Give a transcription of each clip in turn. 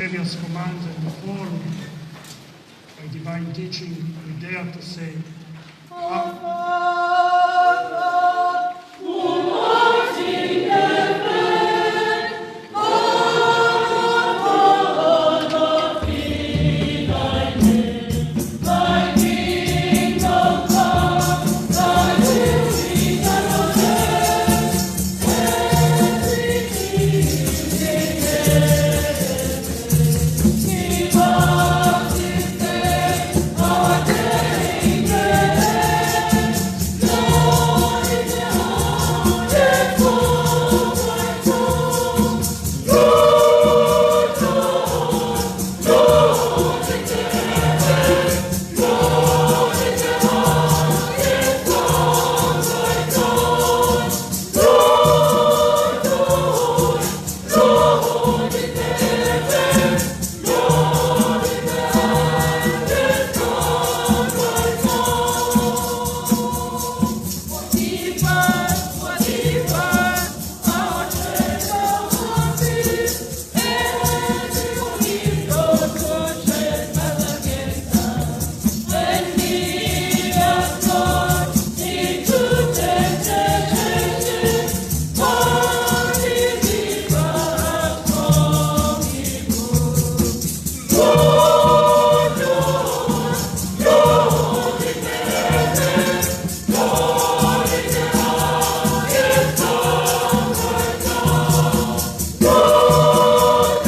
Savior's commands and informed by divine teaching, we dare to say, Our Father, who art in heaven, hallowed be thy name. Thy kingdom come, thy will be done on earth as it is in heaven. Give us this day our daily bread. Lord, in the heart and soul, my soul. Lord, Lord, in the heaven. Lord, in the heart and soul, my soul. Lord, Lord, in the heaven. Lord, in the heart and soul, my soul. Forgive us our trespasses, and forgive those who trespass against us. And lead us not into temptation, but deliver us from evil. Lord, Lord, in the heaven. Lord, in the heart and soul, my soul. Lord,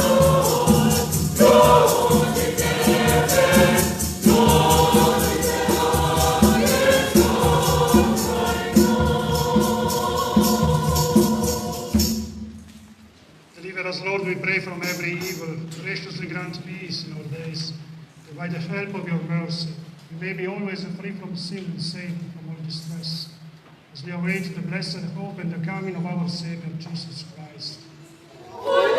Lord, in the heaven. Lord, in the heart and soul, my soul. Deliver us, Lord, we pray, from every evil. Graciously grant peace in our days. By the help of your mercy, we may be always free from sin and safe from all distress, as we await the blessed hope and the coming of our Savior, Jesus Christ. Lord,